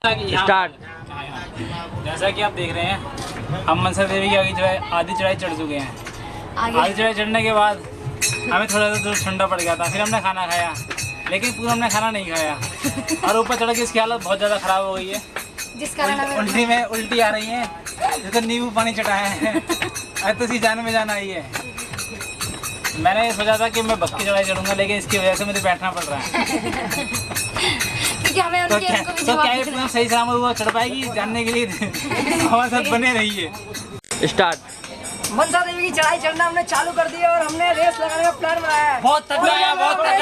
Start. जैसा कि आप देख रहे हैं हम मनसा देवी की आधी चढ़ाई चढ़ चुके हैं। आधी चढ़ाई चढ़ने के बाद हमें थोड़ा सा दूर ठंडा पड़ गया था, फिर हमने खाना खाया, लेकिन पूरा हमने खाना नहीं खाया और ऊपर चढ़ के इसकी हालत बहुत ज़्यादा ख़राब हो गई है, जिस कारण उल्टी में उल्टी आ रही है। जैसे नींबू पानी चढ़ाए हैं आज तो इसकी जान में जान आई है। मैंने ये सोचा था कि मैं बस की चढ़ाई चढ़ूंगा, लेकिन इसकी वजह से मुझे बैठना पड़ रहा है। हमें तो क्या एकदम सही सलामत वो चढ़ पाएगी जानने के लिए हमारे साथ बने रहिए। स्टार्ट। मनसा देवी की चढ़ाई चढ़ना हमने चालू कर दी है और हमने रेस लगाने का प्लान बनाया है। बहुत तगड़ा है, बहुत तगड़ा है।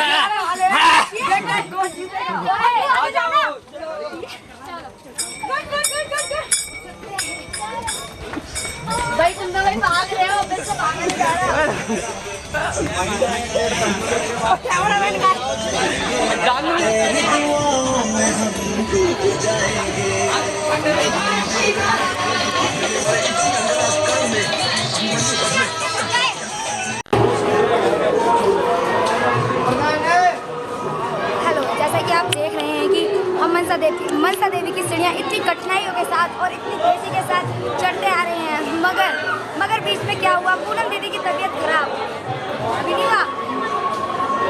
भाई तुम तो भाई भाग रहे हो, फिर से भागने जा रहे हो। कैमरामैन का हम मनसा देवी की सीढ़ियाँ इतनी कठिनाइयों के साथ और इतनी तेजी के साथ चढ़ते आ रहे हैं, मगर बीच में क्या हुआ, पूनम दीदी की तबीयत खराब। अभी नहीं हुआ,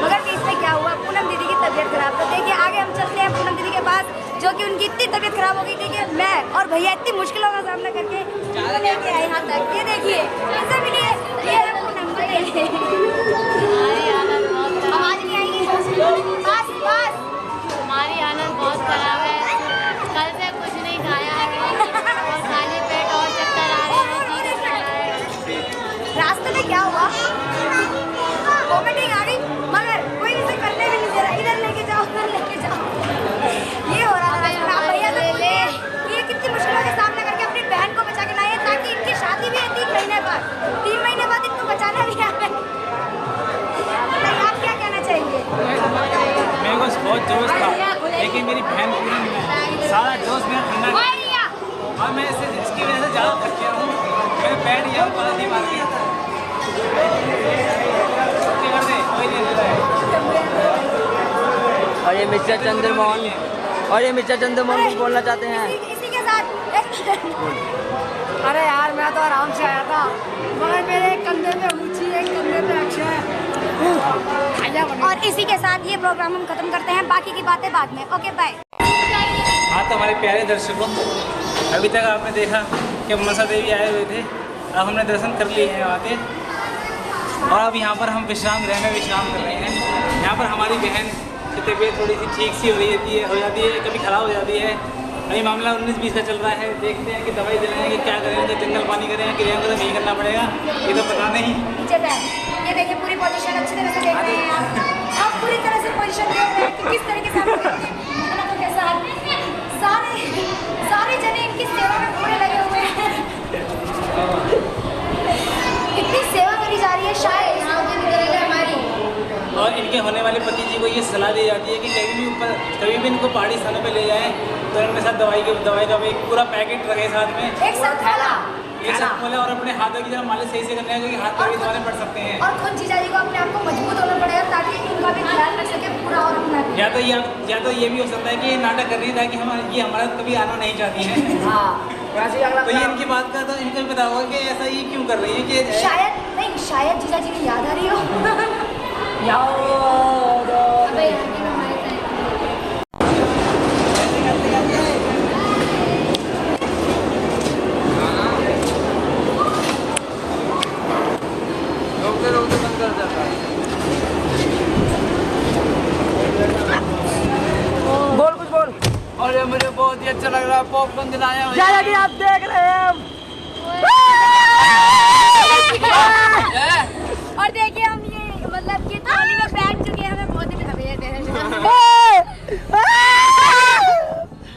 मगर बीच में क्या हुआ, पूनम दीदी की तबीयत खराब। तो देखिए आगे हम चलते हैं पूनम दीदी के पास, जो कि उनकी इतनी तबीयत खराब हो गई थी कि मैं और भैया इतनी मुश्किलों का सामना करके लेके आए यहाँ तक। ये देखिए ऐसा भी नहीं है, ये है पूनम दीदी। आवाज नहीं आएगी, बस बस। हमारी हालत बहुत खराब है, कल से कुछ नहीं खाया है और खाली पेट और चक्कर आ रहे हैं। रास्ते में क्या हुआ, वोमिटिंग आ गई, मगर कोई इसे करने भी नहीं दे रहा, इधर लेके जाओ उधर लेके जाओ, ये हो रहा था। भैया तो बोले ये कितनी मुश्किलों का सामना करके अपनी बहन को बचा के लाए ताकि इनकी शादी भी है 3 महीने बाद, 3 महीने बाद इनको बचाना भी है। आप क्या कहना चाहेंगे? मेरे को बहुत जोश था, लेकिन मेरी बहन पूनम में सारा जोश मेरा ठंडा कर दिया और मैं इसकी वजह से ज़्यादा थक गया हूँ। मेरे पैर ये पता नहीं मार गया था। और ये मिस्टर चंद्रमोहन कुछ बोलना चाहते हैं। इसी के साथ अरे यार मैं तो आराम से आया था, मगर मेरे कंधे में ऊंची है, कंधे में अक्षय। और इसी के साथ ये प्रोग्राम हम खत्म करते हैं, बाकी की बातें बाद में। Okay bye. हाँ तो हमारे प्यारे दर्शकों, अभी तक आपने देखा कि मनसा देवी आए हुए थे, अब हमने दर्शन कर लिए हैं आके, और अब यहाँ पर हम विश्राम गृह में विश्राम कर रहे हैं। यहाँ पर हमारी बहन की तबीयत थोड़ी सी ठीक सी हो जाती है, कभी ख़राब हो जाती है। अभी मामला 19-20 का चल रहा है, देखते हैं कि दवाई दिलाएंगे, क्या करेंगे, जंगल पानी करेंगे कि रहेंगे, तो नहीं करना पड़ेगा, ये तो पता नहीं। ये देखिए पूरी पोजीशन अच्छी तरह से देख रहे हैं आप पूरी तरह से पोजीशन देख रहे हैं कि किस तरीके से सारे जने इनकी सेवा में पूरे लगे हुए हैं। इतनी सेवा करी जा रही है, शायद यहाँ हमारी और इनके होने वाले पति जी को ये सलाह दी जाती है कि कभी भी इनको पहाड़ी स्थानों पे ले जाएं तो इनके साथ दवाई का एक पूरा पैकेट रखे साथ में, एक साथ खोले और अपने हाथों की तरह मालिश सही से करने, क्योंकि हाथ पैर भी दबाने पड़ सकते हैं। और खुद जीजा जी को अपने आप को मजबूत होना पड़ेगा ताकि इनका भी ख्याल रख सके पूरा। और अपना या तो ये भी हो सकता है कि ये नाटक कर रही है ताकि ये हमारा कभी आना नहीं चाहती है। तो ये इनकी बात का तो इनको भी पता होगा कि ऐसा ये क्यों कर रही है कि शायद जीजा जी की याद आ रही हो। बोल कुछ बोल। और ये मुझे बहुत ही अच्छा लग रहा है, पॉपकॉर्न दिलाया है। जैसा कि आप देख रहे हैं हम और देखिए हम ये मतलब कि ट्रॉली में बैठ चुके हैं, हमें बहुत ही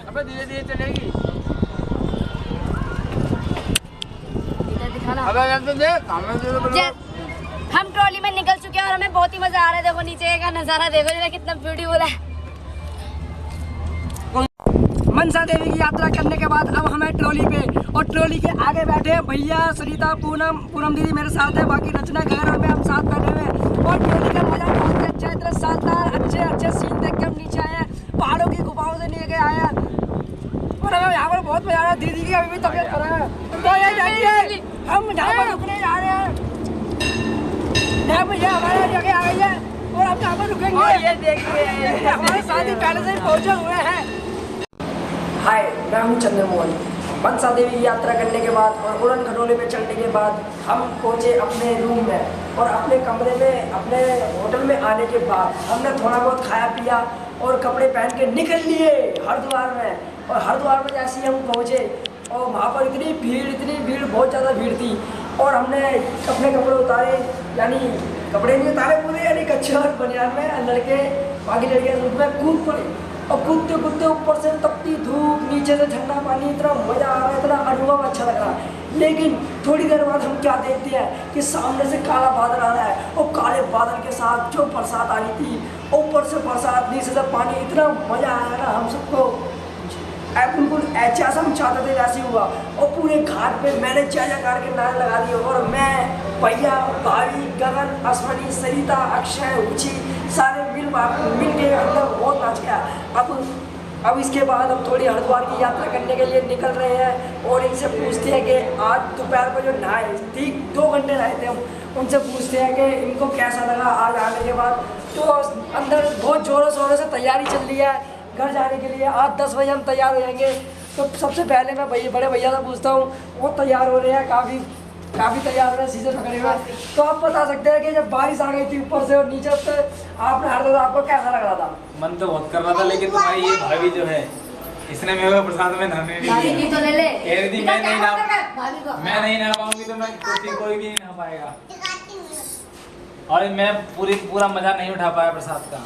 अबे धीरे धीरे चलेगी। हम ट्रॉली में निकल चुके हैं और हमें बहुत ही मजा आ रहा है। देखो नीचे का नजारा देखो जरा कितना ब्यूटीफुल है। मनसा देवी की यात्रा करने के बाद अब हमें ट्रॉली पे, और ट्रॉली के आगे बैठे भैया सरिता पूनम दीदी मेरे साथ है, बाकी रचना गहरा में हम साथ बैठे हुए हैं। और ट्रॉली का मजा बहुत ही अच्छा है, इतना शानदार अच्छे सीन देख के हम नीचे आए हैं, पहाड़ों की गुफाओं से लेके आए हैं। यहाँ पर बहुत मजा आ रहा है। दीदी की अभी भी तबीयत खराब है, तो ये देखिए हम यहाँ पर रुकने जा रहे हैं। यहाँ पर हमारे जगह आ गई है और हम यहाँ पर रुकेंगे। ये देखिए हमारे साथी पहले से ही पहुँचे हुए हैं। हाय, मैं हूँ चंद्रमोहन। मनसा देवी की यात्रा करने के बाद और उड़न खटोले पे चढ़ने के बाद हम पहुँचे अपने रूम में और अपने कमरे में, अपने होटल में आने के बाद हमने थोड़ा बहुत खाया पिया और कपड़े पहन के निकल लिए हरिद्वार में। और हरिद्वार में जैसे ही हम पहुँचे और वहाँ पर इतनी भीड़, बहुत ज़्यादा भीड़ थी। और हमने अपने कपड़े उतारे, यानी कपड़े नहीं उतारे पूरे, यानी कच्छे और बनियान में लड़के बाकी लड़कियाँ धूप में कूद पड़े और कूदते कूदते ऊपर से तपती धूप, नीचे से ठंडा पानी, इतना मज़ा आ रहा है, इतना अनुभव अच्छा लग रहा है। लेकिन थोड़ी देर बाद हम क्या देखते हैं कि सामने से काला बादल आ रहा है और काले बादल के साथ जो बरसात आ रही थी, ऊपर से बरसात, नीचे से पानी, इतना मज़ा आया ना हम सबको। बिल्कुल जैसा हम चाहते थे वैसे ही हुआ। और पूरे घाट पे मैंने जयकार के नारे लगा दिए और मैं, भैया, भाभी, गगन, अश्वनी, सरिता, अक्षय, रुचि सारे मिल के अंदर बहुत नाच गया। अब इसके बाद हम थोड़ी हरिद्वार की यात्रा करने के लिए निकल रहे हैं और इनसे पूछते हैं कि आज दोपहर को जो नहाए, ठीक 2 घंटे नहाए थे हम, उनसे पूछते हैं कि इनको कैसा लगा आज आने के बाद। तो अंदर बहुत ज़ोरों शोरों से तैयारी चल रही है घर जाने के लिए। आज 10 बजे हम तैयार हो जाएंगे। तो सबसे पहले मैं बड़े भैया से पूछता हूँ, वो तैयार हो रहे हैं, काफ़ी तैयार हो रहे हैं, सीजन पकड़े हुए। तो आप बता सकते हैं कि जब बारिश आ गई थी ऊपर से और नीचे से आपने हार दिया, आपको कैसा लग रहा था? मन तो बहुत कर रहा था, लेकिन तुम्हारी ये भाभी जो है, इसने मेरे को प्रसाद में नहाने नहीं दिया। तो ले ले। मैं नहीं नहा पाऊंगी तो मैं कोई भी नहीं नहा पाएगा और मैं पूरा मजा नहीं उठा पाया प्रसाद का।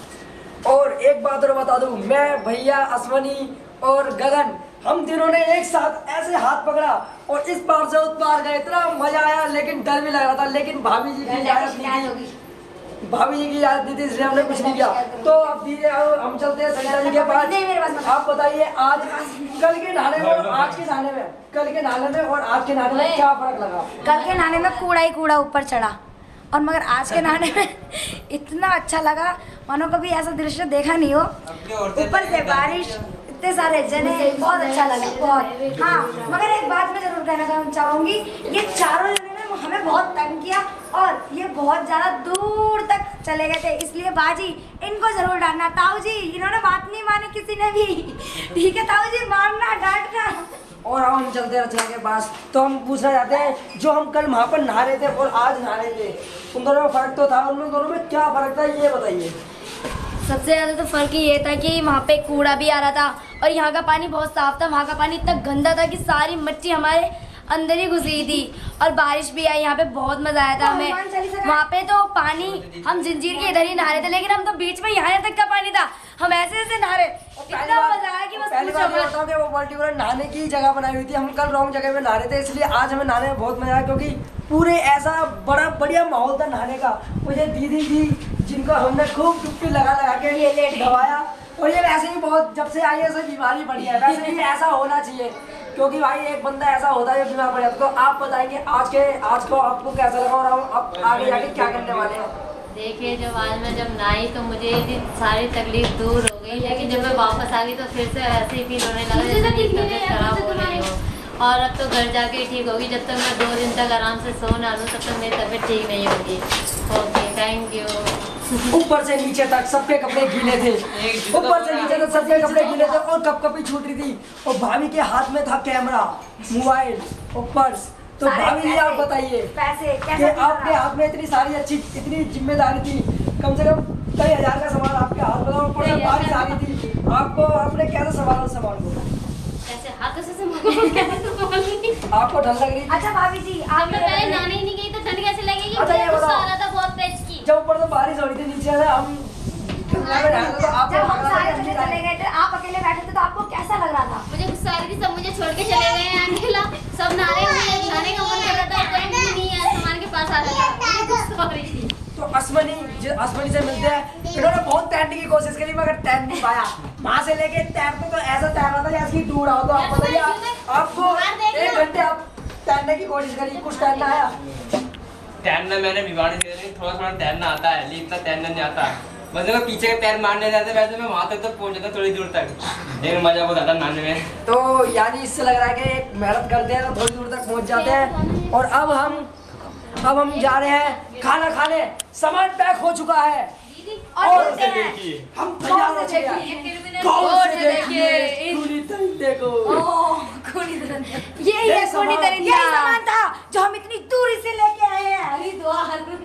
और एक बात और बता दूं, मैं, भैया, अश्वनी और गगन, हम तीनों ने एक साथ ऐसे हाथ पकड़ा और इस पार से उस पार गए, इतना मजा आया। लेकिन डर भी लग रहा था, लेकिन भाभी जी की इजाजत नहीं थी, इसलिए हमने कुछ नहीं किया। तो अब धीरे हम चलते हैं सरिता जी के पास। आप बताइए आज कल के नहाने में और आज के नहाने में, और आज के नहाने में क्या फर्क लगा? कल के नहाने में कूड़ा ही कूड़ा ऊपर चढ़ा और मगर आज के नहाने में इतना अच्छा लगा मानो कभी ऐसा दृश्य देखा नहीं हो। ऊपर से बारिश, इतने सारे जने, बहुत अच्छा लगा बहुत। हाँ, मगर एक बात मैं जरूर कहना चाहूँगी, ये चारों जने ने हमें बहुत तंग किया और ये बहुत ज़्यादा दूर तक चले गए थे, इसलिए बाजी इनको जरूर डांटना। ताऊ जी, इन्होंने बात नहीं मानी किसी ने भी, ठीक है ताऊ जी, मारना डांटना। और हम चलते रचना के पास। तो हम पूछना चाहते हैं, जो हम कल वहाँ पर नहा रहे थे और आज नहा रहे थे, उन दोनों में फ़र्क तो था, उन दोनों में क्या फ़र्क था ये बताइए। सबसे ज़्यादा तो फ़र्क ये था कि वहाँ पे कूड़ा भी आ रहा था और यहाँ का पानी बहुत साफ़ था। वहाँ का पानी इतना गंदा था कि सारी मच्छी हमारे अंदर ही घुस गई थी और बारिश भी आई। यहाँ पे बहुत मज़ा आया था हमें। वहाँ पे तो पानी, हम जंजीर के इधर ही नहा रहे थे, लेकिन हम तो बीच में यहाँ तक का पानी था, हम ऐसे नहा रहे, इतना मज़ा आया कि बस पूछो मत। वो पर्टिकुलर नहाने की जगह बनाई हुई थी, हम कल रॉन्ग जगह पे नहा रहे थे, इसलिए आज हमें नहाने में बहुत मज़ा आया, क्योंकि पूरे ऐसा बड़ा बढ़िया माहौल था नहाने का। मुझे दीदी जी, जिनको हमने खूब डुबकी लगा के दबाया, और ये वैसे ही बहुत, जब से आई है ऐसे बीमारी बढ़ी है, वैसे भी ऐसा होना चाहिए, क्योंकि भाई एक बंदा ऐसा होता है जो बीमार पड़ जाता है। तो आप बताएंगे आज को आपको कैसा लगा और हम आगे जाके क्या करने वाले हैं? देखिए, जब आज मैं नहाई तो मुझे ये सारी तकलीफ दूर हो गई, लेकिन जब मैं वापस आ गई तो फिर से ऐसे ही फील होने लगा जैसे मेरी तबीयत खराब हो रही हो। और अब तो घर जाके ठीक होगी, जब तक मैं 2 दिन तक आराम से सो ना लूँ तब तक मेरी तबीयत ठीक नहीं होगी। Okay, thank you. ऊपर से नीचे तक सबके कपड़े गीले थे, ऊपर से नीचे तक सबके कपड़े गीले थे और कपकपी छूट रही थी। और भाभी के हाथ में था कैमरा, मोबाइल और पर्स। तो भाभी जी आप बताइए कि आपके हाथ में इतनी सारी इतनी जिम्मेदारी थी, कम से कम कई हजार का सामान आपके हाथ में, ऊपर से बारिश आ रही थी, आपने कैसे संभाला सामान को? ऐसे हाथों से आपको ठंड लग रही थी? अच्छा भाभी जी, आप पहले नहाने ही नहीं गई तो ठंड कैसे लगेगी? अच्छा, ये गुस्सा बताओ। आ रहा था बहुत तेज की। जब ऊपर से बारिश हो रही थी, नीचे से हम जब हम सारे जने चले गए थे, आप अकेले बैठे थे, तो आपको कैसा लग रहा था? मुझे गुस्सा आ रही थी, सब मुझे छोड़ के चले गए हैं अकेला, सब नहाने का मन कर रहा था, कोई नहीं है सामान के पास आ रहा था, मुझे गुस्सा आ रही थी। तो अश्वनी से मिलते हैं। इन्होंने बहुत तैरने की कोशिश करी मगर तैर नहीं पाया। वहाँ से लेके तैरते तो ऐसा तैर रहा था जैसे कि डूब रहा हो। तो आप बताइए, आपको 1 घंटे आप तैरने की कोशिश करी, कुछ तैरना आया? तैरना मैंने भिवाड़ी से थोड़ा तैरना आता है, लेकिन इतना तैरना नहीं आता। मतलब मैं पीछे के पैर मारने जाते वैसे मैं वहाँ तक तो पहुँच जाता थोड़ी दूर तक, लेकिन मजा बहुत आता नहाने में। तो यानी इससे लग रहा है कि एक मेहनत करते हैं तो थोड़ी दूर तक पहुंच जाते हैं। और अब हम जा रहे हैं खाना खाने, सामान पैक हो चुका है और हम तैयार हो चुके हैं। गौर से देखिए, देखो